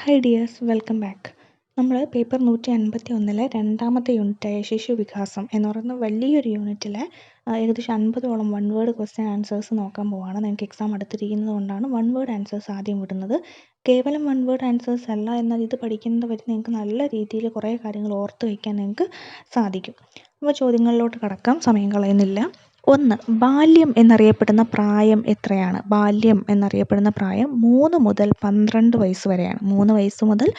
Hi dears, welcome back. നമ്മൾ paper 151 രണ്ടാമത്തെ യൂണിറ്റായ ശിശുവികാസം എന്ന് പറയുന്ന വലിയൊരു യൂണിറ്റിലെ ഏകദേശം 50ഓളം വൺ വേർഡ് ക്വസ്റ്റ്യൻ ആൻസേഴ്സ് നോക്കാൻ പോവുകയാണ്. നിങ്ങൾക്ക് എക്സാം അടുത്തിരിക്കുന്നത് കൊണ്ടാണ് വൺ വേർഡ് ആൻസേഴ്സ് ആദ്യം വിടുന്നത്. കേവലം വൺ വേർഡ് ആൻസേഴ്സ് അല്ല, എന്നാൽ ഇത് പഠിക്കുന്നത് വഴി നിങ്ങൾക്ക് നല്ല രീതിയിൽ കുറേ കാര്യങ്ങൾ ഓർത്ത് വയ്ക്കാൻ നിങ്ങൾക്ക് സാധിക്കും. അപ്പോൾ ചോദ്യങ്ങളിലോട്ട് കടക്കാം, സമയം കളയുന്നില്ല. 1. ബാല്യം എന്നറിയപ്പെടുന്ന പ്രായം എത്രയാണ്? ബാല്യം എന്നറിയപ്പെടുന്ന പ്രായം 3 മുതൽ 12 വയസ്സ് വരെയാണ്. 3 വയസ്സ് മുതൽ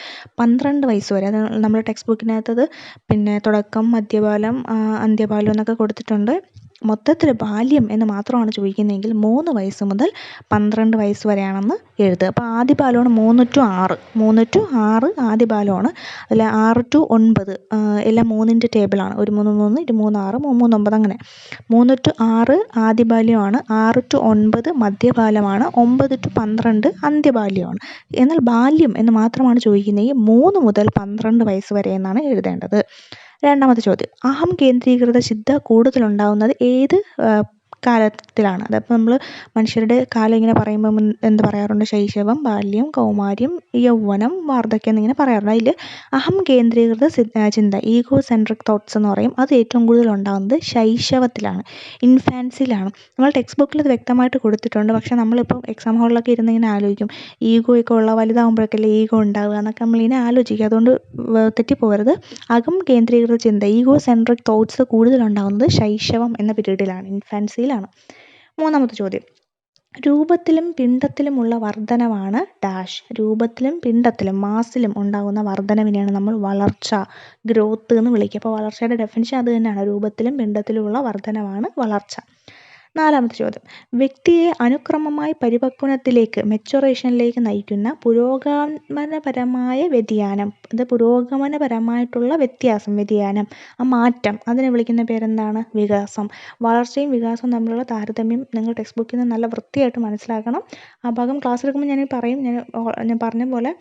12 വയസ്സ് വരെ. അത് നമ്മുടെ ടെക്സ്റ്റ് ബുക്കിനകത്തത് തുടക്കം, മധ്യബാലം, അന്ത്യബാലം എന്നൊക്കെ കൊടുത്തിട്ടുണ്ട്. മൊത്തത്തിൽ ബാല്യം എന്ന് മാത്രമാണ് ചോദിക്കുന്നതെങ്കിൽ 3 വയസ്സ് മുതൽ 12 വയസ്സ് വരെയാണെന്ന് എഴുതുക. അപ്പോൾ ആദ്യ ബാലമാണ് 3 to 6. 3 to 6 ആദ്യ ബാലമാണ്. അതിൽ 6 to 9 എല്ലാം 3ൻ്റെ ടേബിളാണ്. 1 3 3 2 3 6 3 3 9 അങ്ങനെ. 3 to 6 ആദ്യ ബാല്യമാണ്. 6 to 9 മധ്യബാലമാണ്. 9 to 12 അന്ത്യബാല്യമാണ്. എന്നാൽ ബാല്യം എന്ന് മാത്രമാണ് ചോദിക്കുന്നതെങ്കിൽ 3 മുതൽ 12 വയസ്സ് വരെ എന്നാണ് എഴുതേണ്ടത്. രണ്ടാമത്തെ ചോദ്യം, അഹം കേന്ദ്രീകൃത ചിന്ത കൂടുതലുണ്ടാകുന്നത് ഏത് കാലത്തിലാണ്? അതപ്പോൾ നമ്മൾ മനുഷ്യരുടെ കാലം ഇങ്ങനെ പറയുമ്പോൾ എന്ത് പറയാറുണ്ട്? ശൈശവം, ബാല്യം, കൗമാര്യം, യൗവനം, വാർദ്ധക്യം എന്നിങ്ങനെ പറയാറുണ്ട്. അതിൽ അഹം കേന്ദ്രീകൃത ചിന്ത, ഈഗോ സെൻട്രിക് തോട്ട്സ് എന്ന് പറയും. അത് ഏറ്റവും കൂടുതൽ ഉണ്ടാകുന്നത് ശൈശവത്തിലാണ്, ഇൻഫാൻസിലാണ്. നമ്മൾ ടെക്സ്റ്റ് ബുക്കിൽ ഇത് വ്യക്തമായിട്ട് കൊടുത്തിട്ടുണ്ട്. പക്ഷേ നമ്മളിപ്പോൾ എക്സാം ഹാളിലൊക്കെ ഇരുന്ന് ഇങ്ങനെ ആലോചിക്കും, ഈഗോയൊക്കെ ഉള്ള വലുതാകുമ്പോഴൊക്കെയല്ലേ ഈഗോ ഉണ്ടാവുക എന്നൊക്കെ നമ്മളിങ്ങനെ ആലോചിക്കും. അതുകൊണ്ട് തെറ്റിപ്പോകരുത്. അകം കേന്ദ്രീകൃത ചിന്ത, ഈഗോ സെൻട്രിക് തോട്ട്സ് കൂടുതലുണ്ടാകുന്നത് ശൈശവം എന്ന പീരീഡിലാണ്, ഇൻഫാൻസിയിലാണ്. മൂന്നാമത്തെ ചോദ്യം, രൂപത്തിലും പിണ്ഡത്തിലുമുള്ള വർധനവാണ് ഡാഷ്. രൂപത്തിലും പിണ്ഡത്തിലും മാസിലും ഉണ്ടാകുന്ന വർധനവിനെയാണ് നമ്മൾ വളർച്ച, ഗ്രോത്ത് എന്ന് വിളിക്കുക. അപ്പോൾ വളർച്ചയുടെ ഡെഫിനിഷൻ അത് തന്നെയാണ്. രൂപത്തിലും പിണ്ഡത്തിലുമുള്ള വർധനവാണ് വളർച്ച. നാലാമത്തെ ചോദ്യം, വ്യക്തിയെ അനുക്രമമായി പരിപക്വനത്തിലേക്ക്, മെച്ചുറേഷനിലേക്ക് നയിക്കുന്ന പുരോഗമനപരമായ വ്യതിയാനം, ഇത് പുരോഗമനപരമായിട്ടുള്ള വ്യത്യാസം, വ്യതിയാനം, ആ മാറ്റം, അതിനെ വിളിക്കുന്ന പേരെന്താണ്? വികാസം. വളർച്ചയും വികാസവും തമ്മിലുള്ള താരതമ്യം നിങ്ങൾ ടെക്സ്റ്റ് ബുക്കിൽ നിന്ന് നല്ല വൃത്തിയായിട്ട് മനസ്സിലാക്കണം. ആ ഭാഗം ക്ലാസ് എടുക്കുമ്പോൾ ഞാൻ പറയും. ഞാൻ പറഞ്ഞ പോലെ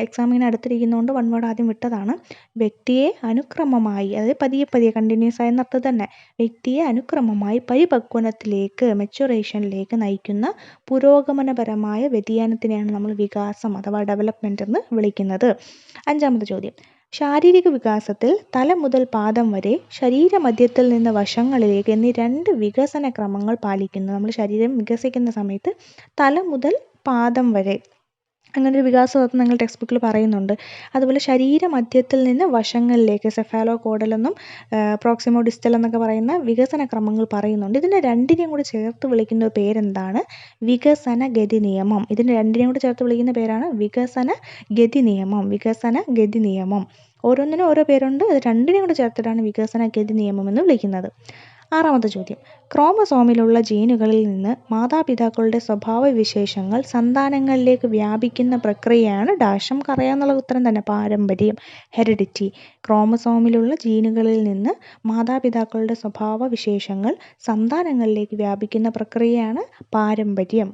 എക്സാമിന് അടുത്തിരിക്കുന്നതുകൊണ്ട് വൺ വേർഡ് ആദ്യം വിട്ടതാണ്. വ്യക്തിയെ അനുക്രമമായി, അതായത് പതിയെ പതിയെ, കണ്ടിന്യൂസ് ആയ അർത്ഥം തന്നെ, വ്യക്തിയെ അനുക്രമമായി പരിപക്വനത്തിലേക്ക്, മെച്ചുറേഷനിലേക്ക് നയിക്കുന്ന പുരോഗമനപരമായ വ്യതിയാനത്തിനെയാണ് നമ്മൾ വികാസം അഥവാ ഡെവലപ്മെൻറ്റ് എന്ന് വിളിക്കുന്നത്. അഞ്ചാമത്തെ ചോദ്യം, ശാരീരിക വികാസത്തിൽ തല മുതൽ പാദം വരെ, ശരീരമധ്യത്തിൽ നിന്ന് വശങ്ങളിലേക്ക് എന്നീ 2 വികസന ക്രമങ്ങൾ പാലിക്കുന്നു. നമ്മൾ ശരീരം വികസിക്കുന്ന സമയത്ത് തല മുതൽ പാദം വരെ അങ്ങനെ ഒരു വികാസം നിങ്ങൾ ടെക്സ്റ്റ് ബുക്കിൽ പറയുന്നുണ്ട്. അതുപോലെ ശരീരമധ്യത്തിൽ നിന്ന് വശങ്ങളിലേക്ക്, സെഫാലോ കോഡലെന്നും പ്രോക്സിമോ ഡിസ്റ്റൽ എന്നൊക്കെ പറയുന്ന വികസന ക്രമങ്ങൾ പറയുന്നുണ്ട്. ഇതിൻ്റെ രണ്ടിനെയും കൂടി ചേർത്ത് വിളിക്കുന്ന പേരെന്താണ്? വികസന ഗതി നിയമം. ഇതിൻ്റെ രണ്ടിനെയും കൂടി ചേർത്ത് വിളിക്കുന്ന പേരാണ് വികസന ഗതി നിയമം. വികസന ഗതി നിയമം. ഓരോന്നിനും ഓരോ പേരുണ്ട്. അത് രണ്ടിനെയും കൂടി ചേർത്തിട്ടാണ് വികസന ഗതി നിയമം എന്ന് വിളിക്കുന്നത്. ആറാമത്തെ ചോദ്യം, ക്രോമസോമിലുള്ള ജീനുകളിൽ നിന്ന് മാതാപിതാക്കളുടെ സ്വഭാവവിശേഷങ്ങൾ സന്താനങ്ങളിലേക്ക് വ്യാപിക്കുന്ന പ്രക്രിയയാണ് ഡാഷ്. നമുക്ക് അറിയാവുന്ന ഉത്തരം തന്നെ, പാരമ്പര്യം, ഹെറിഡിറ്റി. ക്രോമസോമിലുള്ള ജീനുകളിൽ നിന്ന് മാതാപിതാക്കളുടെ സ്വഭാവവിശേഷങ്ങൾ സന്താനങ്ങളിലേക്ക് വ്യാപിക്കുന്ന പ്രക്രിയയാണ് പാരമ്പര്യം.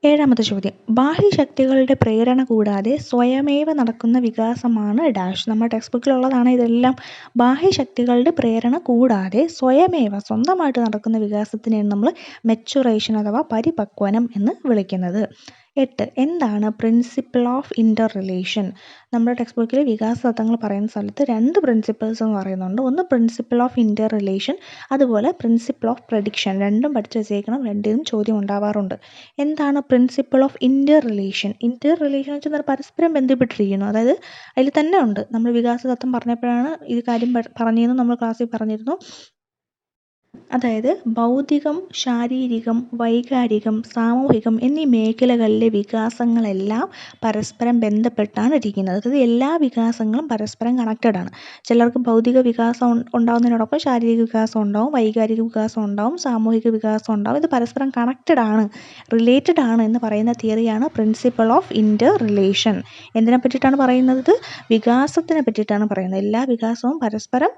ഏഴാമത്തെ ചോദ്യം, ബാഹ്യശക്തികളുടെ പ്രേരണ കൂടാതെ സ്വയമേവ നടക്കുന്ന വികാസമാണ് ഡാഷ്. നമ്മുടെ ടെക്സ്റ്റ് ബുക്കിലുള്ളതാണ് ഇതെല്ലാം. ബാഹ്യശക്തികളുടെ പ്രേരണ കൂടാതെ സ്വയമേവ, സ്വന്തമായിട്ട് നടക്കുന്ന വികാസത്തിനെയാണ് നമ്മൾ മെച്ചുറേഷൻ അഥവാ പരിപക്വനം എന്ന് വിളിക്കുന്നത്. 8. എന്താണ് പ്രിൻസിപ്പിൾ ഓഫ് ഇൻ്റർ റിലേഷൻ? നമ്മുടെ ടെക്സ്റ്റ് ബുക്കിൽ വികാസ തത്വങ്ങൾ പറയുന്ന സ്ഥലത്ത് 2 പ്രിൻസിപ്പിൾസ് എന്ന് പറയുന്നുണ്ട്. ഒന്ന് പ്രിൻസിപ്പിൾ ഓഫ് ഇൻ്റർ റിലേഷൻ, അതുപോലെ പ്രിൻസിപ്പിൾ ഓഫ് പ്രഡിക്ഷൻ. രണ്ടും പഠിച്ചു വെച്ചേക്കണം, രണ്ടിനും ചോദ്യം ഉണ്ടാവാറുണ്ട്. എന്താണ് principle of inter relation? Inter relation എന്ന് വെച്ചാൽ പരസ്പരം ബന്ധപ്പെട്ടിരിക്കുന്നു. അതായത് അതിൽ തന്നെ ഉണ്ട്. നമ്മൾ വികാസ തത്വം പറഞ്ഞപ്പോഴാണ് ഈ കാര്യം പറഞ്ഞതെന്ന് നമ്മൾ ക്ലാസ്സിൽ പറഞ്ഞിരുന്നു. അതായത് ഭൗതികം, ശാരീരികം, വൈകാരികം, സാമൂഹികം എന്നീ മേഖലകളിലെ വികാസങ്ങളെല്ലാം പരസ്പരം ബന്ധപ്പെട്ടാണ് ഇരിക്കുന്നത്. അതായത് എല്ലാ വികാസങ്ങളും പരസ്പരം കണക്റ്റഡ് ആണ്. ചിലർക്ക് ഭൗതിക വികാസം ഉണ്ടാകുന്നതിനോടൊപ്പം ശാരീരിക വികാസം ഉണ്ടാവും, വൈകാരിക വികാസം ഉണ്ടാവും, സാമൂഹിക വികാസം ഉണ്ടാവും. ഇത് പരസ്പരം കണക്റ്റഡ് ആണ്, റിലേറ്റഡ് ആണ് എന്ന് പറയുന്ന തിയറിയാണ് പ്രിൻസിപ്പിൾ ഓഫ് ഇൻ്റർ റിലേഷൻ. എന്തിനെ പറ്റിയിട്ടാണ് പറയുന്നത്? വികാസത്തിനെ പറ്റിയിട്ടാണ് പറയുന്നത്. എല്ലാ വികാസവും പരസ്പരം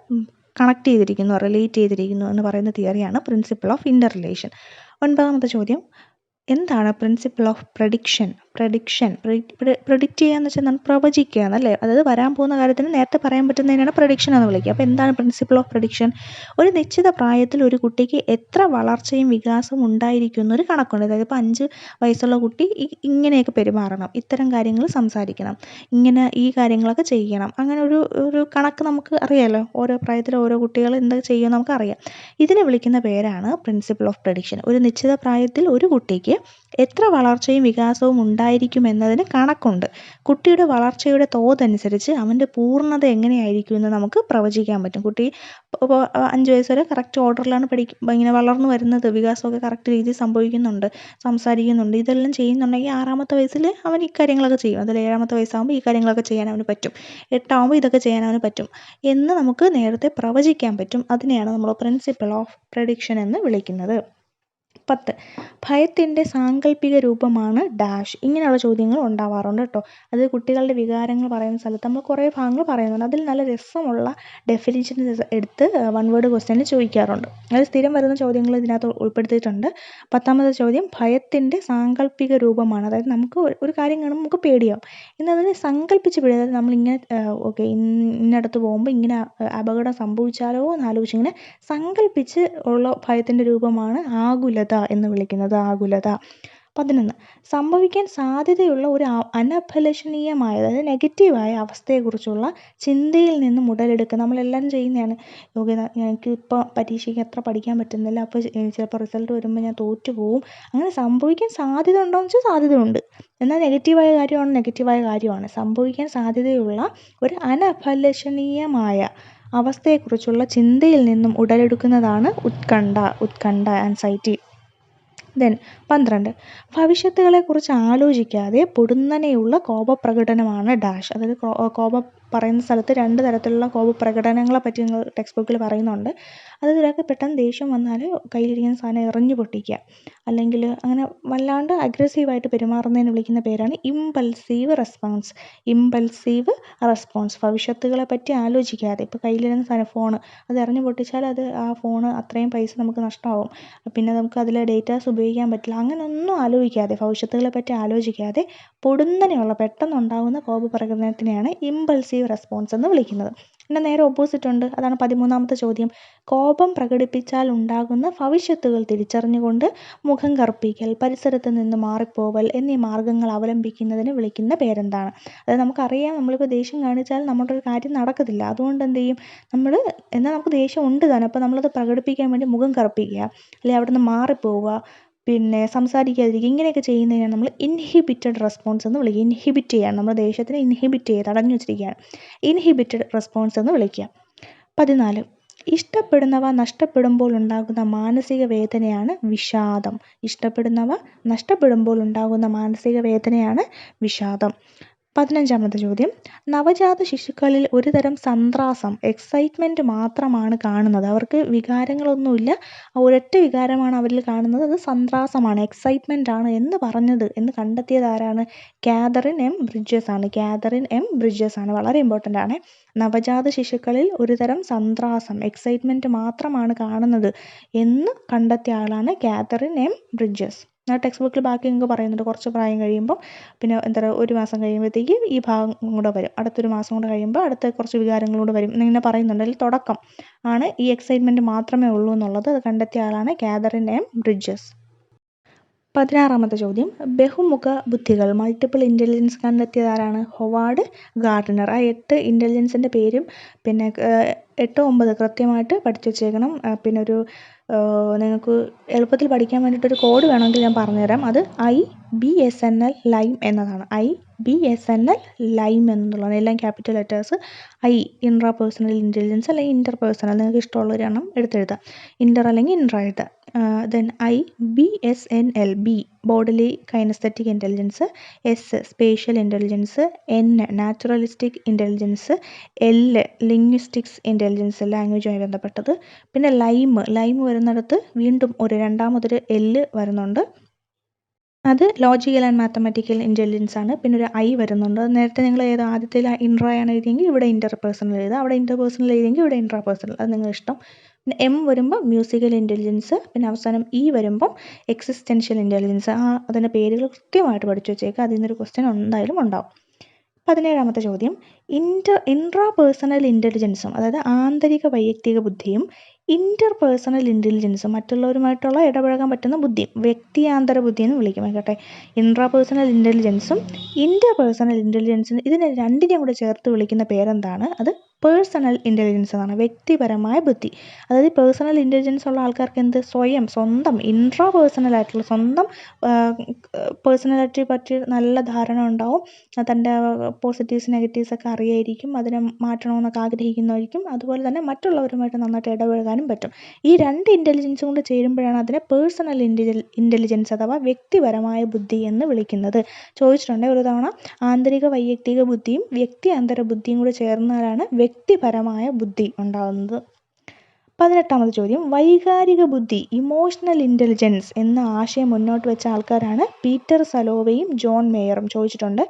കണക്ട് ചെയ്തിരിക്കുന്നു, റിലേറ്റ് ചെയ്തിരിക്കുന്നു എന്ന് പറയുന്ന തിയറിയാണ് പ്രിൻസിപ്പിൾ ഓഫ് ഇൻ്റർ റിലേഷൻ. 9ാമത്തെ ചോദ്യം, എന്താണ് പ്രിൻസിപ്പിൾ ഓഫ് പ്രഡിക്ഷൻ? പ്രെഡിക്റ്റ് ചെയ്യുക എന്ന് വെച്ചാൽ എന്താണ്? പ്രവചിക്കുക എന്നല്ലേ? അതായത് വരാൻ പോകുന്ന കാര്യത്തിന് നേരത്തെ പറയാൻ പറ്റുന്നതിനാണ് പ്രഡിക്ഷൻ എന്ന് വിളിക്കുക. അപ്പോൾ എന്താണ് പ്രിൻസിപ്പിൾ ഓഫ് പ്രഡിക്ഷൻ? ഒരു നിശ്ചിത പ്രായത്തിൽ ഒരു കുട്ടിക്ക് എത്ര വളർച്ചയും വികാസവും ഉണ്ടായിരിക്കും എന്നൊരു കണക്കുണ്ട്. അതായത് ഇപ്പോൾ 5 വയസ്സുള്ള കുട്ടി ഇങ്ങനെയൊക്കെ പെരുമാറണം, ഇത്തരം കാര്യങ്ങൾ സംസാരിക്കണം, ഇങ്ങനെ ഈ കാര്യങ്ങളൊക്കെ ചെയ്യണം, അങ്ങനെ ഒരു കണക്ക് നമുക്ക് അറിയാമല്ലോ. ഓരോ പ്രായത്തിൽ ഓരോ കുട്ടികൾ എന്തൊക്കെ ചെയ്യുമെന്ന് നമുക്കറിയാം. ഇതിനെ വിളിക്കുന്ന പേരാണ് പ്രിൻസിപ്പിൾ ഓഫ് പ്രഡിക്ഷൻ. ഒരു നിശ്ചിത പ്രായത്തിൽ ഒരു കുട്ടിക്ക് എത്ര വളർച്ചയും വികാസവും ഉണ്ടായിരിക്കും എന്നതിന് കണക്കുണ്ട്. കുട്ടിയുടെ വളർച്ചയുടെ തോതനുസരിച്ച് അവൻ്റെ പൂർണ്ണത എങ്ങനെയായിരിക്കും എന്ന് നമുക്ക് പ്രവചിക്കാൻ പറ്റും. കുട്ടി ഇപ്പോൾ 5 വയസ്സ് വരെ കറക്റ്റ് ഓർഡറിലാണ് ഇങ്ങനെ വളർന്നു വരുന്നത്, വികാസമൊക്കെ കറക്റ്റ് രീതിയിൽ സംഭവിക്കുന്നുണ്ട്, സംസാരിക്കുന്നുണ്ട്, ഇതെല്ലാം ചെയ്യുന്നുണ്ടെങ്കിൽ 6ാമത്തെ വയസ്സിൽ അവൻ ഇക്കാര്യങ്ങളൊക്കെ ചെയ്യും. അതിൽ 7ാമത്തെ വയസ്സാകുമ്പോൾ ഈ കാര്യങ്ങളൊക്കെ ചെയ്യാൻ അവന് പറ്റും, 8ആകുമ്പോൾ ഇതൊക്കെ ചെയ്യാൻ അവന് പറ്റും എന്ന് നമുക്ക് നേരത്തെ പ്രവചിക്കാൻ പറ്റും. അതിനെയാണ് നമ്മൾ പ്രിൻസിപ്പിൾ ഓഫ് പ്രഡിക്ഷൻ എന്ന് വിളിക്കുന്നത്. 10. ഭയത്തിൻ്റെ സാങ്കല്പിക രൂപമാണ് ഡാഷ്. ഇങ്ങനെയുള്ള ചോദ്യങ്ങൾ ഉണ്ടാവാറുണ്ട് കേട്ടോ. അത് കുട്ടികളുടെ വികാരങ്ങൾ പറയുന്ന സ്ഥലത്ത് നമ്മൾ കുറേ ഭാഗങ്ങൾ പറയുന്നുണ്ട്. അതിൽ നല്ല രസമുള്ള ഡെഫിനിഷൻസ് എടുത്ത് വൺ വേർഡ് ക്വസ്റ്റ്യനിൽ ചോദിക്കാറുണ്ട്. അത് സ്ഥിരം വരുന്ന ചോദ്യങ്ങൾ ഇതിനകത്ത് ഉൾപ്പെടുത്തിയിട്ടുണ്ട്. 10ാമത്തെ ചോദ്യം ഭയത്തിൻ്റെ സാങ്കല്പിക രൂപമാണ്. അതായത് നമുക്ക് ഒരു കാര്യം കാണുമ്പോൾ നമുക്ക് പേടിയാവും, എന്നതിനെ സങ്കല്പിച്ച് പേടി. അതായത് നമ്മളിങ്ങനെ ഓക്കെ ഇന്നടത്ത് പോകുമ്പോൾ ഇങ്ങനെ അപകടം സംഭവിച്ചാലോ എന്ന് ആലോചിച്ച് ഇങ്ങനെ സങ്കല്പിച്ച് ഉള്ള ഭയത്തിൻ്റെ രൂപമാണ് ആകുലത എന്ന് വിളിക്കുന്നത്. ആകുലത. 11. സംഭവിക്കാൻ സാധ്യതയുള്ള ഒരു അനഭിലഷണീയമായ, അതായത് നെഗറ്റീവായ അവസ്ഥയെക്കുറിച്ചുള്ള ചിന്തയിൽ നിന്നും ഉടലെടുക്കുക. നമ്മളെല്ലാവരും ചെയ്യുന്നതാണ്. ഓക്കെ, എനിക്ക് ഇപ്പോൾ പരീക്ഷയ്ക്ക് അത്ര പഠിക്കാൻ പറ്റുന്നില്ല, അപ്പോൾ ചിലപ്പോൾ റിസൾട്ട് വരുമ്പോൾ ഞാൻ തോറ്റു പോവും. അങ്ങനെ സംഭവിക്കാൻ സാധ്യത ഉണ്ടോ എന്ന് വെച്ചാൽ സാധ്യതയുണ്ട്, എന്നാൽ നെഗറ്റീവായ കാര്യമാണ്. സംഭവിക്കാൻ സാധ്യതയുള്ള ഒരു അനഭിലഷണീയമായ അവസ്ഥയെക്കുറിച്ചുള്ള ചിന്തയിൽ നിന്നും ഉടലെടുക്കുന്നതാണ് ഉത്കണ്ഠ, ആൻസൈറ്റി. ദെൻ 12. ഭവിഷ്യത്തുകളെക്കുറിച്ച് ആലോചിക്കാതെ പൊടുന്നനെയുള്ള കോപപ്രകടനമാണ് ഡാഷ്. അതായത് കോപം പറയുന്ന സ്ഥലത്ത് 2 തരത്തിലുള്ള കോപപ്രകടനങ്ങളെ പറ്റി നിങ്ങൾ ടെക്സ്റ്റ് ബുക്കിൽ പറയുന്നുണ്ട്. അതായത് ഒരാൾക്ക് പെട്ടെന്ന് ദേഷ്യം വന്നാൽ കയ്യിലിരിക്കുന്ന സാധനം എറിഞ്ഞു പൊട്ടിക്കുക, അല്ലെങ്കിൽ അങ്ങനെ വല്ലാണ്ട് അഗ്രസീവായിട്ട് പെരുമാറുന്നതിന് വിളിക്കുന്ന പേരാണ് ഇമ്പൾസീവ് റെസ്പോൺസ്. ഭവിഷ്യത്തുകളെ പറ്റി ആലോചിക്കാതെ, ഇപ്പോൾ കയ്യിലിരുന്ന സാധനം ഫോണ്, അത് എറിഞ്ഞു പൊട്ടിച്ചാൽ ആ ഫോണ് അത്രയും പൈസ നമുക്ക് നഷ്ടമാവും, പിന്നെ നമുക്ക് അതിലെ ഡേറ്റാസ് ഉപയോഗിക്കാൻ പറ്റില്ല. അങ്ങനെയൊന്നും ആലോചിക്കാതെ, ഭവിഷ്യത്തുകളെ പറ്റി ആലോചിക്കാതെ പൊടുന്നനെയുള്ള പെട്ടെന്നുണ്ടാകുന്ന കോപപ്രകടനത്തിനെയാണ് ഇമ്പൾസീവ് റെസ്പോൺസ് എന്ന് വിളിക്കുന്നത്. പിന്നെ നേരെ ഓപ്പോസിറ്റ് ഉണ്ട്. അതാണ് 13ാമത്തെ ചോദ്യം. കോപം പ്രകടിപ്പിച്ചാൽ ഉണ്ടാകുന്ന ഭവിഷ്യത്തുകൾ തിരിച്ചറിഞ്ഞുകൊണ്ട് മുഖം കറുപ്പിക്കൽ, പരിസരത്ത് നിന്ന് മാറിപ്പോവൽ എന്നീ മാർഗങ്ങൾ അവലംബിക്കുന്നതിന് വിളിക്കുന്ന പേരെന്താണ്? അതായത് നമുക്കറിയാം, നമ്മളിപ്പോൾ ദേഷ്യം കാണിച്ചാൽ നമ്മുടെ ഒരു കാര്യം നടക്കത്തില്ല. അതുകൊണ്ട് എന്ത് ചെയ്യും നമ്മൾ? എന്നാൽ നമുക്ക് ദേഷ്യം ഉണ്ട് താനും, അപ്പോൾ നമ്മളത് പ്രകടിപ്പിക്കാൻ വേണ്ടി മുഖം കറുപ്പിക്കുക, അല്ലെങ്കിൽ അവിടെ നിന്ന് മാറിപ്പോവുക, പിന്നെ സംസാരിക്കാതിരിക്കുക, ഇങ്ങനെയൊക്കെ ചെയ്യുന്നതിനാണ് നമ്മൾ ഇൻഹിബിറ്റഡ് റെസ്പോൺസ് എന്ന് വിളിക്കുക. ഇൻഹിബിറ്റ് ചെയ്യുകയാണ്, നമ്മൾ ദേഷ്യത്തിനെ ഇൻഹിബിറ്റ് ചെയ്ത് തടഞ്ഞു വെച്ചിരിക്കുകയാണ്, ഇൻഹിബിറ്റഡ് റെസ്പോൺസ് എന്ന് വിളിക്കുക. 14. ഇഷ്ടപ്പെടുന്നവ നഷ്ടപ്പെടുമ്പോൾ ഉണ്ടാകുന്ന മാനസിക വേദനയാണ് വിഷാദം. ഇഷ്ടപ്പെടുന്നവ നഷ്ടപ്പെടുമ്പോൾ ഉണ്ടാകുന്ന മാനസിക വേദനയാണ് വിഷാദം. 15ാമത്തെ ചോദ്യം. നവജാത ശിശുക്കളിൽ ഒരുതരം സന്ത്രാസം, എക്സൈറ്റ്മെൻറ്റ് മാത്രമാണ് കാണുന്നത്. അവർക്ക് വികാരങ്ങളൊന്നുമില്ല, ഒരൊറ്റ വികാരമാണ് അവരിൽ കാണുന്നത്, അത് സന്ത്രാസമാണ്, എക്സൈറ്റ്മെൻ്റ് ആണ് എന്ന് കണ്ടെത്തിയത് ആരാണ്? കാതറിൻ എം ബ്രിഡ്ജസ് ആണ്. വളരെ ഇമ്പോർട്ടൻ്റ് ആണ്. നവജാത ശിശുക്കളിൽ ഒരുതരം സന്ത്രാസം, എക്സൈറ്റ്മെൻറ്റ് മാത്രമാണ് കാണുന്നത് എന്ന് കണ്ടെത്തിയ ആളാണ് കാതറിൻ എം ബ്രിഡ്ജസ്. ടെക്സ്റ്റ് ബുക്കിൽ ബാക്കി നിങ്ങൾക്ക് പറയുന്നുണ്ട്. കുറച്ച് പ്രായം കഴിയുമ്പോൾ, പിന്നെ ഒരു മാസം കഴിയുമ്പോഴത്തേക്ക് ഈ ഭാഗം കൂടെ വരും, അടുത്തൊരു മാസം കൂടെ കഴിയുമ്പോൾ അടുത്ത കുറച്ച് വികാരങ്ങളൂടെ വരും എന്നിങ്ങനെ പറയുന്നുണ്ട്. അതിൽ തുടക്കം ആണ് ഈ എക്സൈറ്റ്മെൻറ്റ് മാത്രമേ ഉള്ളൂ എന്നുള്ളത്. അത് കണ്ടെത്തിയ ആളാണ് കാതറിൻ എം ബ്രിഡ്ജസ്. 16ാമത്തെ ചോദ്യം. ബഹുമുഖ ബുദ്ധികൾ, മൾട്ടിപ്പിൾ ഇൻ്റലിജൻസ് കണ്ടെത്തിയത് ആരാണ്? Howard Gardner. ആ 8 ഇൻ്റലിജൻസിൻ്റെ പേരും പിന്നെ 8, 9 കൃത്യമായിട്ട് പഠിച്ചു വച്ചേക്കണം. പിന്നെ നിങ്ങൾക്ക് എളുപ്പത്തിൽ പഠിക്കാൻ വേണ്ടിയിട്ടൊരു കോഡ് വേണമെങ്കിൽ ഞാൻ പറഞ്ഞുതരാം. അത് IBSNL ലൈം എന്നതാണ്. IBSNL ലൈം എന്നുള്ളതാണ്. എല്ലാം capital letters. Intra personal intelligence അല്ലെങ്കിൽ ഇൻ്റർപേഴ്സണൽ, നിങ്ങൾക്ക് ഇഷ്ടമുള്ളൊരു എണ്ണം എടുത്തെഴുതാം. ഇൻ്റർ അല്ലെങ്കിൽ ഇൻട്രാ എഴുതാം. Then IBSNL, B bodily kinesthetic intelligence, S spatial intelligence, N naturalistic intelligence, L linguistics intelligence ലാംഗ്വേജുമായി ബന്ധപ്പെട്ടത്. പിന്നെ ലൈം വരുന്നിടത്ത് വീണ്ടും രണ്ടാമതൊരു L വരുന്നുണ്ട്, അത് ലോജിക്കൽ ആൻഡ് മാത്തമാറ്റിക്കൽ ഇൻ്റലിജൻസ് ആണ്. പിന്നെ ഒരു I വരുന്നുണ്ട്. അത് നേരത്തെ നിങ്ങൾ ആദ്യത്തിൽ ഇൻട്രാ ആണ് എഴുതിയെങ്കിൽ ഇവിടെ ഇൻ്റർപേഴ്സണൽ എഴുതുക, അവിടെ ഇൻ്റർപേഴ്സണൽ എഴുതിയെങ്കിൽ ഇവിടെ ഇൻട്രാ പേഴ്സണൽ, അത് നിങ്ങളുടെ ഇഷ്ടം. എം വരുമ്പോൾ മ്യൂസിക്കൽ ഇൻ്റലിജൻസ്, പിന്നെ അവസാനം ഇ വരുമ്പം എക്സിസ്റ്റൻഷ്യൽ ഇൻ്റലിജൻസ്. അതിൻ്റെ പേരുകൾ കൃത്യമായിട്ട് പഠിച്ചു വെച്ചേക്കുക. അതിൽ നിന്നൊരു ക്വസ്റ്റ്യൻ എന്തായാലും ഉണ്ടാവും. 17ാമത്തെ ചോദ്യം, ഇൻട്രാ പേഴ്സണൽ ഇൻ്റലിജൻസും, അതായത് ആന്തരിക വൈയക്തിക ബുദ്ധിയും ഇൻ്റർ പേഴ്സണൽ ഇൻ്റലിജൻസും, മറ്റുള്ളവരുമായിട്ടുള്ള ഇടപഴകാൻ പറ്റുന്ന ബുദ്ധിയും വ്യക്തിയാന്തര ബുദ്ധി എന്ന് വിളിക്കും. കേട്ടെ, ഇൻട്രാ പേഴ്സണൽ ഇൻ്റലിജൻസും ഇൻ്റർ പേഴ്സണൽ ഇൻ്റലിജൻസും, ഇതിനെ രണ്ടിനെയും കൂടെ ചേർത്ത് വിളിക്കുന്ന പേരെന്താണ്? അത് പേഴ്സണൽ ഇൻ്റലിജൻസ് എന്നാണ്, വ്യക്തിപരമായ ബുദ്ധി. അതായത് പേഴ്സണൽ ഇൻ്റലിജൻസ് ഉള്ള ആൾക്കാർക്ക് എന്ത്, സ്വന്തം ഇൻട്രാ പേഴ്സണൽ ആയിട്ടുള്ള സ്വന്തം പേഴ്സണാലിറ്റിയെ പറ്റി നല്ല ധാരണ ഉണ്ടാവും. തൻ്റെ പോസിറ്റീവ്സ് നെഗറ്റീവ്സ് ഒക്കെ അറിയായിരിക്കും, അതിനെ മാറ്റണമെന്നൊക്കെ ആഗ്രഹിക്കുന്നതായിരിക്കും. അതുപോലെ തന്നെ മറ്റുള്ളവരുമായിട്ട് നന്നായിട്ട് ഇടപഴകാനും പറ്റും. ഈ രണ്ട് ഇൻ്റലിജൻസും കൊണ്ട് ചേരുമ്പോഴാണ് അതിനെ പേഴ്സണൽ ഇൻ്റലിജൻസ് അഥവാ വ്യക്തിപരമായ ബുദ്ധി എന്ന് വിളിക്കുന്നത്. ചോദിച്ചിട്ടുണ്ട് ഒരു തവണ. ആന്തരിക വൈയക്തിക ബുദ്ധിയും വ്യക്തിയാന്തര ബുദ്ധിയും കൂടെ ചേർന്നാലാണ് വ്യക്തിപരമായ ബുദ്ധി ഉണ്ടാകുന്നത്. 18ാമത്തെ ചോദ്യം, വൈകാരിക ബുദ്ധി ഇമോഷണൽ ഇൻ്റലിജൻസ് എന്ന ആശയം മുന്നോട്ട് വെച്ച ആൾക്കാരാണ് പീറ്റർ സലോവയും ജോൺ മേയറും. ചോദിച്ചിട്ടുണ്ട്.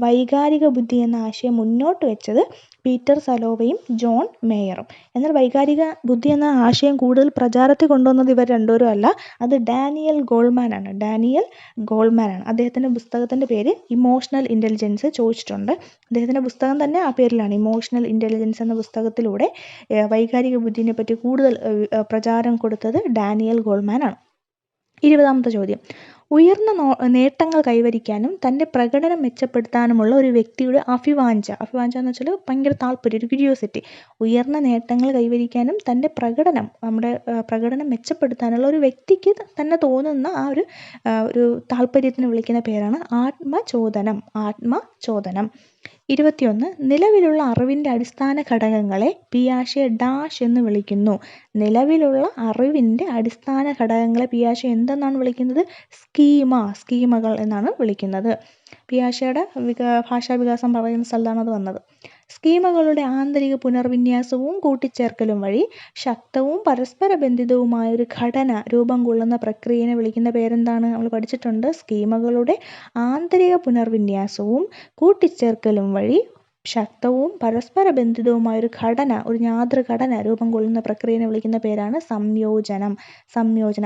വൈകാരിക ബുദ്ധി എന്ന ആശയം മുന്നോട്ട് വെച്ചത് പീറ്റർ സലോവയും ജോൺ മേയറും. എന്നാൽ വൈകാരിക ബുദ്ധി എന്ന ആശയം കൂടുതൽ പ്രചാരത്തിൽ കൊണ്ടുവന്നത് ഇവർ രണ്ടുപേരും അല്ല, അത് ഡാനിയൽ ഗോൾമാൻ ആണ്. അദ്ദേഹത്തിൻ്റെ പുസ്തകത്തിൻ്റെ പേര് ഇമോഷണൽ ഇൻ്റലിജൻസ്. ചോദിച്ചിട്ടുണ്ട്. അദ്ദേഹത്തിൻ്റെ പുസ്തകം തന്നെ ആ പേരിലാണ്, ഇമോഷണൽ ഇൻ്റലിജൻസ് എന്ന പുസ്തകത്തിലൂടെ വൈകാരിക ബുദ്ധിനെ പറ്റി കൂടുതൽ പ്രചാരം കൊടുത്തത് ഡാനിയൽ ഗോൾമാൻ ആണ്. 20ാമത്തെ ചോദ്യം, ഉയർന്ന നേട്ടങ്ങൾ കൈവരിക്കാനും തൻ്റെ പ്രകടനം മെച്ചപ്പെടുത്താനുമുള്ള ഒരു വ്യക്തിയുടെ അഭിവാഞ്ച എന്ന് വെച്ചാൽ ഭയങ്കര താല്പര്യം, ഒരു ക്യൂരിയോസിറ്റി. ഉയർന്ന നേട്ടങ്ങൾ കൈവരിക്കാനും തൻ്റെ പ്രകടനം മെച്ചപ്പെടുത്താനുള്ള ഒരു വ്യക്തിക്ക് തന്നെ തോന്നുന്ന ആ ഒരു താല്പര്യത്തിന് വിളിക്കുന്ന പേരാണ് ആത്മചോദനം. 21, നിലവിലുള്ള അറിവിൻ്റെ അടിസ്ഥാന ഘടകങ്ങളെ പിയാഷെ ഡാഷ് എന്ന് വിളിക്കുന്നു. നിലവിലുള്ള അറിവിൻ്റെ അടിസ്ഥാന ഘടകങ്ങളെ പിയാഷെ എന്തെന്നാണ് വിളിക്കുന്നത്? സ്കീമകൾ എന്നാണ് വിളിക്കുന്നത്. പിയാഷെയുടെ ഭാഷാവികാസം പറയുന്ന സ്ഥലത്താണ് അത് വന്നത്. സ്കീമകളുടെ ആന്തരിക പുനർവിന്യാസവും കൂട്ടിച്ചേർക്കലും വഴി ശക്തവും പരസ്പര ബന്ധിതവുമായ ഒരു ഘടന രൂപം കൊള്ളുന്ന പ്രക്രിയയെ വിളിക്കുന്ന പേരെന്താണ്? നമ്മൾ പഠിച്ചിട്ടുണ്ട്. സ്കീമകളുടെ ആന്തരിക പുനർവിന്യാസവും കൂട്ടിച്ചേർക്കലും വഴി ശക്തവും പരസ്പര ബന്ധിതവുമായ ഒരു മാതൃഘടന രൂപം കൊള്ളുന്ന പ്രക്രിയയെ വിളിക്കുന്ന പേരാണ് സംയോജനം.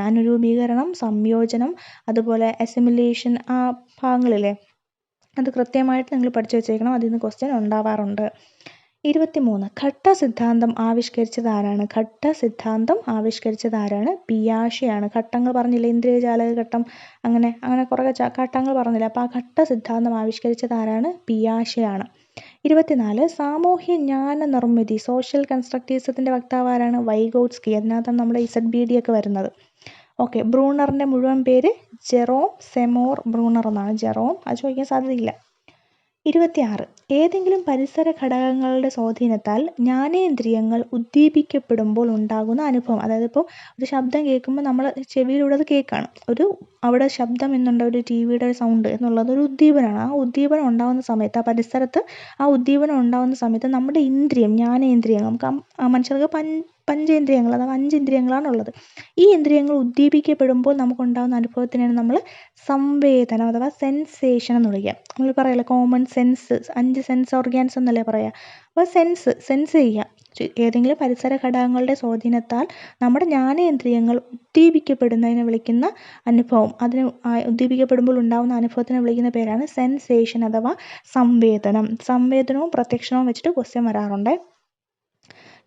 അനുരൂപീകരണം, സംയോജനം, അതുപോലെ അസിമിലേഷൻ, ആ ഭാഗങ്ങളിലെ അത് കൃത്യമായിട്ട് നിങ്ങൾ പഠിച്ചു വെച്ചേക്കണം. അതിൽ നിന്ന് ക്വസ്റ്റ്യൻ ഉണ്ടാവാറുണ്ട്. 23, ഘട്ട സിദ്ധാന്തം ആവിഷ്കരിച്ചതാരാണ്? പിയാഷെയാണ്. ഘട്ടങ്ങൾ പറഞ്ഞില്ല, ഇന്ദ്രിയജാലക ഘട്ടം, അങ്ങനെ കുറേ ഘട്ടങ്ങൾ പറഞ്ഞില്ല. അപ്പോൾ ആ ഘട്ട സിദ്ധാന്തം ആവിഷ്കരിച്ചതാരാണ്? പിയാഷെയാണ്. 24, സാമൂഹ്യ ജ്ഞാന നിർമ്മിതി സോഷ്യൽ കൺസ്ട്രക്റ്റിസത്തിൻ്റെ വക്താവ് ആരാണ്? വൈഗോട്സ്കി. അതിനകത്താണ് നമ്മുടെ ZBD ഒക്കെ വരുന്നത്. ഓക്കെ, ബ്രൂണറിൻ്റെ മുഴുവൻ പേര് ജെറോം സെമോർ ബ്രൂണർ എന്നാണ്. അത് ചോദിക്കാൻ സാധ്യതയില്ല. 26, ഏതെങ്കിലും പരിസര ഘടകങ്ങളുടെ സ്വാധീനത്താൽ ജ്ഞാനേന്ദ്രിയങ്ങൾ ഉദ്ദീപിക്കപ്പെടുമ്പോൾ ഉണ്ടാകുന്ന അനുഭവം. അതായത് ഇപ്പോൾ ഒരു ശബ്ദം കേൾക്കുമ്പോൾ നമ്മൾ ചെവിയിലൂടെ അത് കേൾക്കുകയാണ്. അവിടെ ശബ്ദം എന്നുണ്ട്, ഒരു TV-യുടെ സൗണ്ട് എന്നുള്ളത് ഒരു ഉദ്ദീപനമാണ്. ആ ഉദ്ദീപനം ഉണ്ടാകുന്ന സമയത്ത്, ആ പരിസരത്ത് ആ ഉദ്ദീപനം ഉണ്ടാകുന്ന സമയത്ത് നമ്മുടെ ജ്ഞാനേന്ദ്രിയങ്ങൾ, നമുക്ക് മനുഷ്യർക്ക് പഞ്ചേന്ദ്രിയങ്ങൾ, അഥവാ 5 ഇന്ദ്രിയങ്ങളാണുള്ളത്. ഈ ഇന്ദ്രിയങ്ങൾ ഉദ്ദീപിക്കപ്പെടുമ്പോൾ നമുക്കുണ്ടാകുന്ന അനുഭവത്തിനാണ് നമ്മൾ സംവേദനം അഥവാ സെൻസേഷൻ എന്ന് വിളിക്കുക. നമ്മൾ പറയല്ലോ കോമൺ സെൻസ്, 5 സെൻസ് ഓർഗാൻസ് എന്നല്ലേ പറയുക. അപ്പോൾ സെൻസ് ചെയ്യുക. ഏതെങ്കിലും പരിസര ഘടകങ്ങളുടെ സ്വാധീനത്താൽ നമ്മുടെ ജ്ഞാനേന്ദ്രിയങ്ങൾ ഉദ്ദീപിക്കപ്പെടുന്നതിനെ വിളിക്കുന്ന അനുഭവം, അതിന് ഉദ്ദീപിക്കപ്പെടുമ്പോൾ ഉണ്ടാകുന്ന അനുഭവത്തിനെ വിളിക്കുന്ന പേരാണ് സെൻസേഷൻ അഥവാ സംവേദനവും പ്രത്യക്ഷണവും വെച്ചിട്ട് ക്വസ്റ്റ്യൻ വരാറുണ്ട്.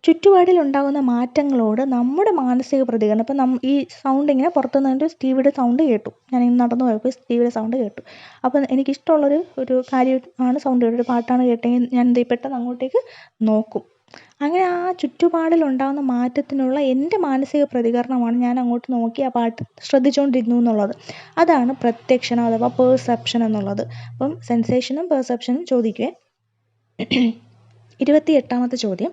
ചുറ്റുപാടിൽ ഉണ്ടാകുന്ന മാറ്റങ്ങളോട് നമ്മുടെ മാനസിക പ്രതികരണം. ഇപ്പം ഈ സൗണ്ട് ഇങ്ങനെ പുറത്തുനിന്ന് TV-യുടെ സൗണ്ട് കേട്ടു, ഞാനിങ്ങനെ നടന്നു പോയപ്പോൾ TV-യുടെ സൗണ്ട് കേട്ടു. അപ്പം എനിക്കിഷ്ടമുള്ളൊരു കാര്യമാണ് സൗണ്ട് കേട്ടു, ഒരു പാട്ടാണ് കേട്ടെങ്കിൽ ഞാൻ പെട്ടെന്ന് അങ്ങോട്ടേക്ക് നോക്കും. അങ്ങനെ ആ ചുറ്റുപാടിലുണ്ടാകുന്ന മാറ്റത്തിനുള്ള എൻ്റെ മാനസിക പ്രതികരണമാണ് ഞാൻ അങ്ങോട്ട് നോക്കി ആ പാട്ട് ശ്രദ്ധിച്ചുകൊണ്ടിരുന്നു എന്നുള്ളത്. അതാണ് പ്രത്യക്ഷണം അഥവാ പെർസെപ്ഷൻ എന്നുള്ളത്. അപ്പം സെൻസേഷനും പെർസെപ്ഷനും ചോദിക്കുവേ. 28ാമത്തെ ചോദ്യം,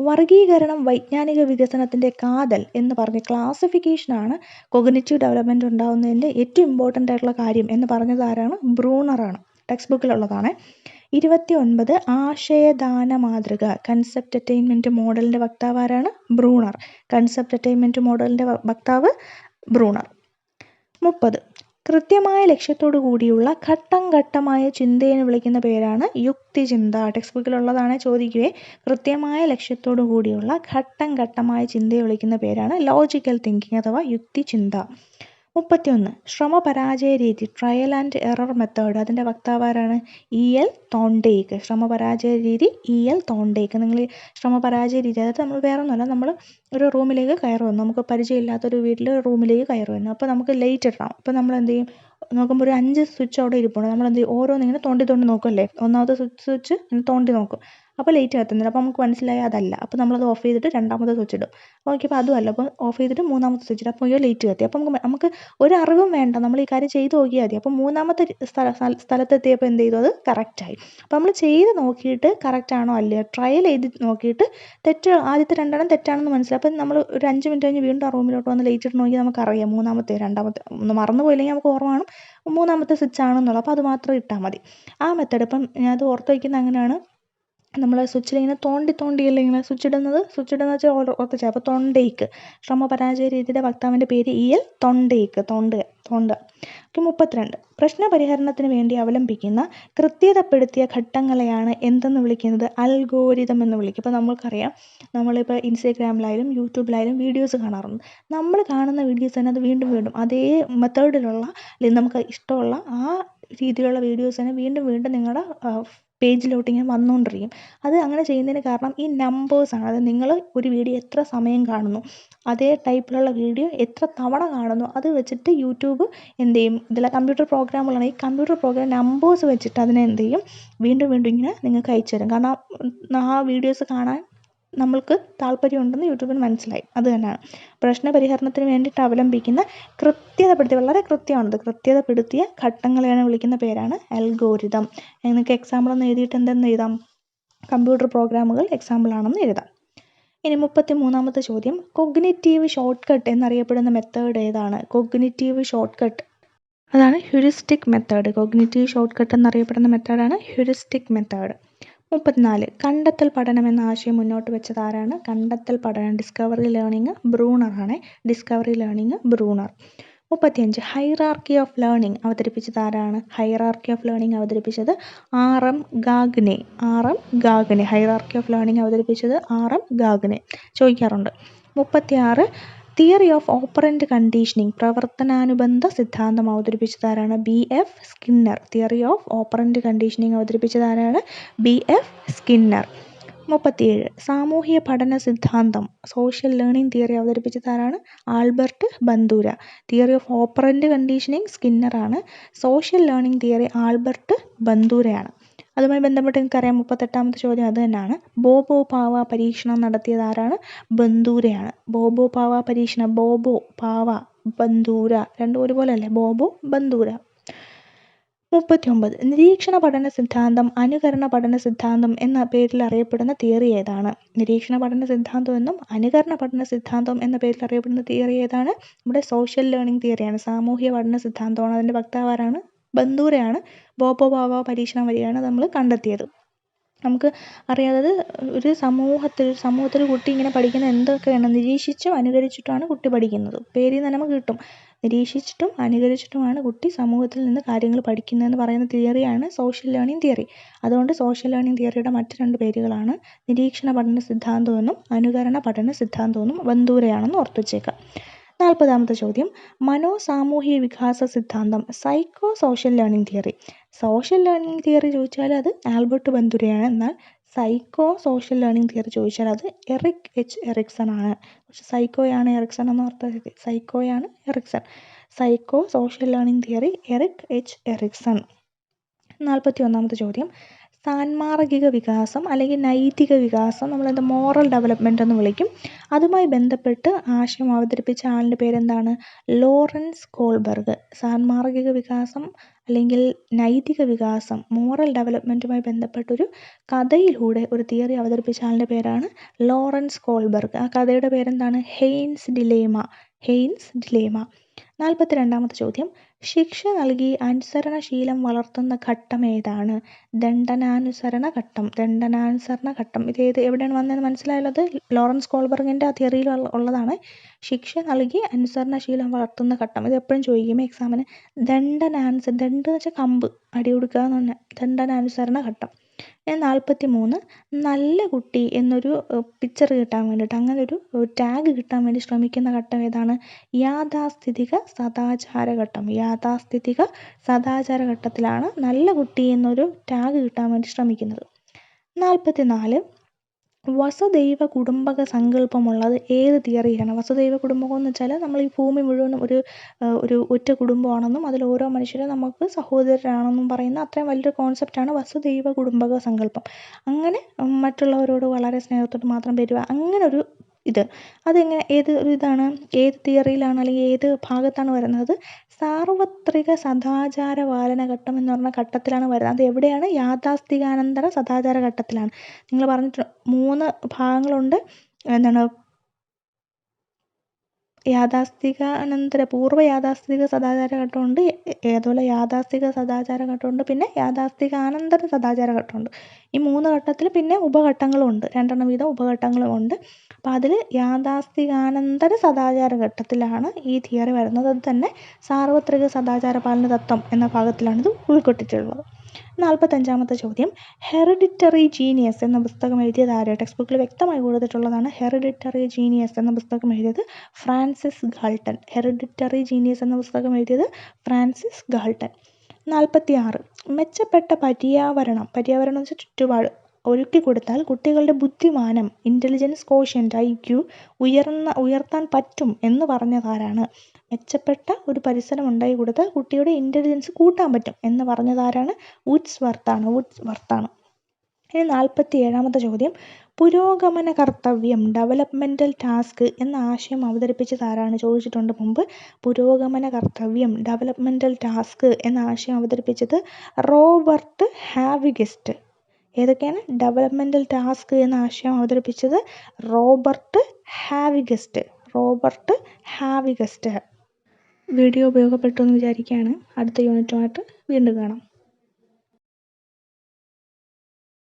വർഗീകരണം വൈജ്ഞാനിക വികസനത്തിൻ്റെ കാതൽ എന്ന് പറഞ്ഞ ക്ലാസിഫിക്കേഷനാണ് കൊഗ്നിറ്റീവ് ഡെവലപ്മെൻറ്റ് ഉണ്ടാകുന്നതിൻ്റെ ഏറ്റവും ഇമ്പോർട്ടൻ്റ് ആയിട്ടുള്ള കാര്യം എന്ന് പറഞ്ഞത് ആരാണ്? ബ്രൂണറാണ്. ടെക്സ്റ്റ് ബുക്കിലുള്ളതാണ്. 29, ആശയദാന മാതൃക കൺസെപ്റ്റ് അറ്റൈൻമെൻറ്റ് മോഡലിൻ്റെ വക്താവ് ആരാണ്? ബ്രൂണർ. കൺസെപ്റ്റ് അറ്റൈൻമെൻറ്റ് മോഡലിൻ്റെ വക്താവ് ബ്രൂണർ. 30, കൃത്യമായ ലക്ഷ്യത്തോടു കൂടിയുള്ള ഘട്ടം ഘട്ടമായ ചിന്തയെ വിളിക്കുന്ന പേരാണ് യുക്തിചിന്ത. ടെക്സ്റ്റ് ബുക്കിലുള്ളതാണ്, ചോദിക്കുകയെ. കൃത്യമായ ലക്ഷ്യത്തോടു കൂടിയുള്ള ഘട്ടം ഘട്ടമായ ചിന്തയെ വിളിക്കുന്ന പേരാണ് ലോജിക്കൽ തിങ്കിങ് അഥവാ യുക്തിചിന്ത. 31. ശ്രമപരാജയ രീതി, ട്രയൽ ആൻഡ് എറർ മെത്തേഡ്. അതിൻ്റെ വക്താവാരാണ്? E.L. തോണ്ടേക്ക്. ശ്രമപരാജയ രീതി E.L. തോണ്ടേക്ക്. നിങ്ങൾ ശ്രമപരാജയ രീതി, അതായത് നമ്മൾ വേറെ ഒന്നുമല്ല, നമ്മൾ ഒരു റൂമിലേക്ക് കയറുന്നു, നമുക്ക് പരിചയമില്ലാത്തൊരു വീട്ടിൽ റൂമിലേക്ക് കയറുന്നു. അപ്പോൾ നമുക്ക് ലൈറ്റ് ഇടണം. അപ്പോൾ നമ്മൾ എന്ത് ചെയ്യും? നോക്കുമ്പോൾ ഒരു 5 സ്വിച്ച് അവിടെ ഇരിപ്പുണ്ട്. നമ്മൾ എന്ത് ചെയ്യും? ഓരോന്നിങ്ങനെ തോണ്ടി നോക്കുമല്ലേ? ഒന്നാമത്തെ സ്വിച്ച് ഇങ്ങനെ തോണ്ടി നോക്കും. അപ്പോൾ ലൈറ്റ് കത്തുന്നില്ല. അപ്പോൾ നമുക്ക് മനസ്സിലായി അതല്ല. അപ്പോൾ നമ്മളത് ഓഫ് ചെയ്തിട്ട് രണ്ടാമത്തെ സ്വിച്ച് ഇടും. നോക്കിയപ്പോൾ അതുമല്ല. അപ്പോൾ ഓഫ് ചെയ്തിട്ട് മൂന്നാമത്തെ സ്വിച്ച് ഇടും. അപ്പോൾ ലൈറ്റ് കത്തി. അപ്പോൾ നമുക്ക് ഒരു അറിവും വേണ്ട, നമ്മൾ ഈ കാര്യം ചെയ്ത് നോക്കിയാൽ മതി. അപ്പോൾ മൂന്നാമത്തെ സ്ഥലത്തെത്തിയപ്പോൾ എന്ത് ചെയ്തു? അത് കറക്റ്റായി. അപ്പോൾ നമ്മൾ ചെയ്ത് നോക്കിയിട്ട് കറക്റ്റാണോ അല്ലയോ ട്രയൽ ചെയ്ത് നോക്കിയിട്ട് ആദ്യത്തെ രണ്ടെണ്ണം തെറ്റാണെന്ന് മനസ്സിലായി. അപ്പം നമ്മൾ ഒരു 5 മിനിറ്റ് കഴിഞ്ഞ് വീണ്ടും ആ റൂമിലോട്ട് വന്ന് ലൈറ്റ് ഇട്ട് നോക്കിയാൽ നമുക്കറിയാം രണ്ടാമത്തെ ഒന്ന് മറന്നു പോയില്ലെങ്കിൽ നമുക്ക് ഓർമ്മ കാണും മൂന്നാമത്തെ സ്വിച്ച് ആണെന്നുള്ളത്. അപ്പോൾ അത് മാത്രം ഇട്ടാൽ മതി. ആ മെത്തേഡ് ഇപ്പം ഞാൻ അത് ഓർത്ത് വയ്ക്കുന്നത് അങ്ങനെയാണ്. നമ്മൾ സ്വിച്ചിലിങ്ങനെ തോണ്ടിയല്ലേ ഇങ്ങനെ സ്വിച്ച് ഇടുന്നത് വെച്ചാൽ ഓർത്തിച്ച. അപ്പോൾ തൊണ്ടേക്ക്. ശ്രമപരാജയ രീതിയുടെ വക്താവിൻ്റെ പേര് E.L. തോണ്ടേക്ക്. തോണ്ടുക. 32. പ്രശ്നപരിഹരണത്തിന് വേണ്ടി അവലംബിക്കുന്ന കൃത്യതപ്പെടുത്തിയ ഘട്ടങ്ങളെയാണ് എന്തെന്ന് വിളിക്കുന്നത്? അൽഗോരിതം എന്ന് വിളിക്കും. ഇപ്പോൾ നമ്മൾക്കറിയാം, നമ്മളിപ്പോൾ ഇൻസ്റ്റാഗ്രാമിലായാലും യൂട്യൂബിലായാലും വീഡിയോസ് കാണാറുണ്ട്. നമ്മൾ കാണുന്ന വീഡിയോസ് തന്നെ അത് വീണ്ടും അതേ മെത്തേഡിലുള്ള, അല്ലെങ്കിൽ നമുക്ക് ഇഷ്ടമുള്ള ആ രീതിയിലുള്ള വീഡിയോസ് തന്നെ വീണ്ടും നിങ്ങളുടെ പേജിലോട്ട് ഇങ്ങനെ വന്നുകൊണ്ടിരിക്കും. അത് അങ്ങനെ ചെയ്യുന്നതിന് കാരണം ഈ നമ്പേഴ്സാണ്. അത് നിങ്ങൾ ഒരു വീഡിയോ എത്ര സമയം കാണുന്നു, അതേ ടൈപ്പിലുള്ള വീഡിയോ എത്ര തവണ കാണുന്നു, അത് വെച്ചിട്ട് യൂട്യൂബ് എന്ത് ചെയ്യും? ഇതിലെ കമ്പ്യൂട്ടർ പ്രോഗ്രാമുകളാണ്. ഈ കമ്പ്യൂട്ടർ പ്രോഗ്രാം നമ്പേഴ്സ് വെച്ചിട്ട് അതിനെ എന്ത് ചെയ്യും? വീണ്ടും ഇങ്ങനെ നിങ്ങൾക്ക് അയച്ചു തരും. കാരണം ആ വീഡിയോസ് കാണാൻ നമ്മൾക്ക് താല്പര്യമുണ്ടെന്ന് യൂട്യൂബിന് മനസ്സിലായി. അത് തന്നെയാണ് പ്രശ്നപരിഹരണത്തിന് വേണ്ടിയിട്ട് അവലംബിക്കുന്ന വളരെ കൃത്യതപ്പെടുത്തിയ ഘട്ടങ്ങളെയാണ് വിളിക്കുന്ന പേരാണ് അൽഗോരിതം. നിങ്ങൾക്ക് എക്സാമ്പിളൊന്ന് എഴുതിയിട്ട് എന്തെന്ന് എഴുതാം? കമ്പ്യൂട്ടർ പ്രോഗ്രാമുകൾ എക്സാമ്പിളാണെന്ന് എഴുതാം. ഇനി 33ാമത്തെ ചോദ്യം, കൊഗ്നിറ്റീവ് ഷോർട്ട് കട്ട് എന്നറിയപ്പെടുന്ന മെത്തേഡ് ഏതാണ്? കൊഗ്നിറ്റീവ് ഷോർട്ട് കട്ട്, അതാണ് heuristic method. Cognitive short cut എന്നറിയപ്പെടുന്ന മെത്തേഡാണ് ഹ്യൂറിസ്റ്റിക് മെത്തേഡ്. 34. കണ്ടെത്തൽ പഠനം എന്ന ആശയം മുന്നോട്ട് വെച്ചത് ആരാണ്? കണ്ടെത്തൽ പഠനം ഡിസ്കവറി ലേണിംഗ് ബ്രൂണറാണ്. 35. ഹൈറാർക്കി ഓഫ് ലേണിംഗ് അവതരിപ്പിച്ചത് ആരാണ്? ഹൈറാർക്കി ഓഫ് ലേണിംഗ് അവതരിപ്പിച്ചത് R.M. Gagne. Hierarchy of learning അവതരിപ്പിച്ചത് R.M. ഗാഗ്നെ ചോദിക്കാറുണ്ട്. 36. തിയറി ഓഫ് ഓപ്പറൻ്റ് കണ്ടീഷനിങ് പ്രവർത്തനാനുബന്ധ സിദ്ധാന്തം അവതരിപ്പിച്ചത് ആരാണ്? B.F. Skinner. Theory of operant conditioning അവതരിപ്പിച്ചത് ആരാണ്? B.F. സ്കിന്നർ. 37. സാമൂഹ്യ പഠന സിദ്ധാന്തം സോഷ്യൽ ലേണിംഗ് തിയറി അവതരിപ്പിച്ചത് ആരാണ്? Albert Bandura. Theory of operant conditioning സ്കിന്നറാണ്. സോഷ്യൽ ലേണിംഗ് തിയറി ആൽബർട്ട് ബന്ദൂരയാണ്. അതുമായി ബന്ധപ്പെട്ട് നിങ്ങൾക്കറിയാം 38ാമത്തെ ചോദ്യം അത് തന്നെയാണ്. ബോബോ പാവ പരീക്ഷണം നടത്തിയത് ആരാണ്? ബന്ദൂരയാണ്. ബോബോ പാവ പരീക്ഷണം, ബോബോ പാവ ബന്ദൂര രണ്ടും ഒരുപോലെ അല്ലേ? ബോബോ ബന്ദൂര. 39. നിരീക്ഷണ പഠന സിദ്ധാന്തം അനുകരണ പഠന സിദ്ധാന്തം എന്ന പേരിൽ അറിയപ്പെടുന്ന തിയറി ഏതാണ്? നിരീക്ഷണ പഠന സിദ്ധാന്തം എന്നും അനുകരണ പഠന സിദ്ധാന്തം എന്ന പേരിൽ അറിയപ്പെടുന്ന തിയറി ഏതാണ്? നമ്മുടെ സോഷ്യൽ ലേണിംഗ് തിയറിയാണ്. സാമൂഹ്യ പഠന സിദ്ധാന്തമാണ്. അതിൻ്റെ വക്താവാരാണ്? ബന്ദൂരയാണ്. ബോബോ പാവ പരീക്ഷണം വഴിയാണ് നമ്മൾ കണ്ടെത്തിയത്. നമുക്ക് അറിയാതെ ഒരു സമൂഹത്തിൽ കുട്ടി ഇങ്ങനെ പഠിക്കുന്നത് എന്തൊക്കെയാണ്? നിരീക്ഷിച്ചും അനുകരിച്ചിട്ടുമാണ് കുട്ടി പഠിക്കുന്നത്. പേരിൽ നിന്ന് നമുക്ക് കിട്ടും. നിരീക്ഷിച്ചിട്ടും അനുകരിച്ചിട്ടുമാണ് കുട്ടി സമൂഹത്തിൽ നിന്ന് കാര്യങ്ങൾ പഠിക്കുന്നതെന്ന് പറയുന്ന തിയറിയാണ് സോഷ്യൽ ലേണിംഗ് തിയറി. അതുകൊണ്ട് സോഷ്യൽ ലേണിംഗ് തിയറിയുടെ മറ്റ് 2 പേരുകളാണ് നിരീക്ഷണ പഠന സിദ്ധാന്തമെന്നും അനുകരണ പഠന സിദ്ധാന്തമെന്നും. ബന്ദൂരയാണെന്ന് ഓർത്തു വച്ചേക്കാം. 40ാമത്തെ ചോദ്യം, മനോസാമൂഹിക വികാസ സിദ്ധാന്തം psycho social learning theory. Social learning theory ചോദിച്ചാൽ അത് ആൽബർട്ട് ബന്ദൂരയാണ്. എന്നാൽ സൈക്കോ സോഷ്യൽ ലേണിംഗ് തിയറി ചോദിച്ചാൽ അത് എറിക് എച്ച് എറിക്സൺ ആണ്. പക്ഷെ സൈക്കോയാണ് എറിക്സൺ എന്ന് ഓർത്താൽ സൈക്കോയാണ് Erikson. Psycho social learning theory Erik H Erikson. 41ാമത്തെ ചോദ്യം, സാൻമാർഗിക വികാസം അല്ലെങ്കിൽ നൈതിക വികാസം നമ്മളെന്താ മോറൽ ഡെവലപ്മെൻ്റ് എന്ന് വിളിക്കും. അതുമായി ബന്ധപ്പെട്ട് ആശയം അവതരിപ്പിച്ച ആളിൻ്റെ പേരെന്താണ്? Lawrence Kohlberg. സാൻമാർഗിക വികാസം അല്ലെങ്കിൽ നൈതിക വികാസം മോറൽ ഡെവലപ്മെൻറ്റുമായി ബന്ധപ്പെട്ടൊരു കഥയിലൂടെ ഒരു തിയറി അവതരിപ്പിച്ച ആളിൻ്റെ പേരാണ് ലോറൻസ് കോൾബർഗ്. ആ കഥയുടെ പേരെന്താണ്? Heinz dilemma. 42ാമത്തെ ചോദ്യം, ശിക്ഷ നൽകി അനുസരണശീലം വളർത്തുന്ന ഘട്ടം ഏതാണ്? ദണ്ഡനാനുസരണ ഘട്ടം. ഇത് എവിടെയാണ് വന്നതെന്ന് മനസ്സിലായല്ലോ? അത് ലോറൻസ് കോൾബർഗിൻ്റെ ആ തിയറിയിൽ ഉള്ളതാണ്. ശിക്ഷ നൽകി അനുസരണശീലം വളർത്തുന്ന ഘട്ടം. ഇത് എപ്പോഴും ചോദിക്കും എക്സാമിന്. ദണ്ഡ് എന്ന് വെച്ചാൽ കമ്പ്, അടി കൊടുക്കുക എന്ന് പറഞ്ഞാൽ ദണ്ഡനാനുസരണ ഘട്ടം. 43 നല്ല കുട്ടി എന്നൊരു പിക്ചർ കിട്ടാൻ വേണ്ടിയിട്ട്, അങ്ങനെ ഒരു ടാഗ് കിട്ടാൻ വേണ്ടി ശ്രമിക്കുന്ന ഘട്ടം ഏതാണ്? യാഥാസ്ഥിതിക സദാചാര ഘട്ടത്തിലാണ് നല്ല കുട്ടി എന്നൊരു ടാഗ് കിട്ടാൻ വേണ്ടി ശ്രമിക്കുന്നത്. 44 വസുദൈവ കുടുംബക സങ്കല്പമുള്ളത് ഏത് തിയറിയിലാണ്? വസുദൈവ കുടുംബകം എന്ന് വെച്ചാൽ നമ്മൾ ഈ ഭൂമി മുഴുവനും ഒരു ഒറ്റ കുടുംബമാണെന്നും അതിൽ ഓരോ മനുഷ്യരും നമുക്ക് സഹോദരരാണെന്നും പറയുന്ന അത്രയും വലിയൊരു കോൺസെപ്റ്റാണ് വസുദൈവ കുടുംബക സങ്കല്പം. അങ്ങനെ മറ്റുള്ളവരോട് വളരെ സ്നേഹത്തോട് മാത്രം പെരുമാറുക, അങ്ങനൊരു ഇത്. അതെങ്ങനെ, ഏത് തിയറിയിലാണ് അല്ലെങ്കിൽ ഏത് ഭാഗത്താണ് വരുന്നത്? സാർവത്രിക സദാചാര പാലനഘട്ടം എന്ന് പറഞ്ഞ ഘട്ടത്തിലാണ് വരുന്നത്. അത് എവിടെയാണ്? യാഥാസ്ഥികാനന്തര സദാചാര ഘട്ടത്തിലാണ്. നിങ്ങൾ പറഞ്ഞിട്ട് 3 ഭാഗങ്ങളുണ്ട്. പൂർവ്വ യാഥാസ്ഥിതിക സദാചാര ഘട്ടമുണ്ട്, അതുപോലെ യാഥാസ്ഥിക സദാചാര ഘട്ടമുണ്ട്, പിന്നെ യാഥാസ്ഥികാനന്തര സദാചാര ഘട്ടമുണ്ട്. ഈ 3 ഘട്ടത്തിൽ പിന്നെ ഉപഘട്ടങ്ങളും ഉണ്ട്, 2 വീതം ഉപഘട്ടങ്ങളും ഉണ്ട്. അപ്പോൾ അതിൽ യാഥാസ്ഥികാനന്തര സദാചാര ഘട്ടത്തിലാണ് ഈ തിയറി വരുന്നത്. അത് തന്നെ സാർവത്രിക സദാചാര പാലന തത്വം എന്ന ഭാഗത്തിലാണിത് ഉൾക്കൊണ്ടിട്ടുള്ളത്. 45-ാമത്തെ ചോദ്യം, ഹെറിഡിറ്ററി ജീനിയസ് എന്ന പുസ്തകം എഴുതിയത് ആര്? ടെക്സ്റ്റ് ബുക്കിൽ വ്യക്തമായി കൊടുത്തിട്ടുള്ളതാണ്. ഹെറിഡിറ്ററി ജീനിയസ് എന്ന പുസ്തകം എഴുതിയത് ഫ്രാൻസിസ് ഗാൾട്ടൺ. ഹെറിഡിറ്ററി ജീനിയസ് എന്ന പുസ്തകം എഴുതിയത് ഫ്രാൻസിസ് ഗാൾട്ടൺ. 46 മെച്ചപ്പെട്ട പര്യാവരണം എന്ന് വെച്ചാൽ ചുറ്റുപാട് ഒരുക്കി കൊടുത്താൽ കുട്ടികളുടെ ബുദ്ധിമാനം, ഇൻ്റലിജൻസ് കോഷ്യൻ്റ് IQ ഉയർത്താൻ പറ്റും എന്ന് പറഞ്ഞതാരാണ്? മെച്ചപ്പെട്ട ഒരു പരിസരം ഉണ്ടായി കൊടുത്താൽ കുട്ടിയുടെ ഇൻ്റലിജൻസ് കൂട്ടാൻ പറ്റും എന്ന് പറഞ്ഞതാരാണ്? വുഡ്സ് വർത്താണ്. ഇനി 47-ാമത്തെ ചോദ്യം, പുരോഗമന കർത്തവ്യം ഡെവലപ്മെൻ്റൽ ടാസ്ക് എന്ന ആശയം അവതരിപ്പിച്ചതാരാണ്? ചോദിച്ചിട്ടുണ്ട് മുമ്പ്. പുരോഗമന കർത്തവ്യം ഡെവലപ്മെൻ്റൽ ടാസ്ക് എന്ന ആശയം അവതരിപ്പിച്ചത് റോബർട്ട് ഹാവിഗസ്റ്റ്. ഏതൊക്കെയാണ്? ഡെവലപ്മെൻ്റൽ ടാസ്ക് എന്ന ആശയം അവതരിപ്പിച്ചത് റോബർട്ട് ഹാവിഗസ്റ്റ്. വീഡിയോ ഉപയോഗപ്പെട്ടു എന്ന് വിചാരിക്കുകയാണ്. അടുത്ത യൂണിറ്റുമായിട്ട് വീണ്ടും കാണാം.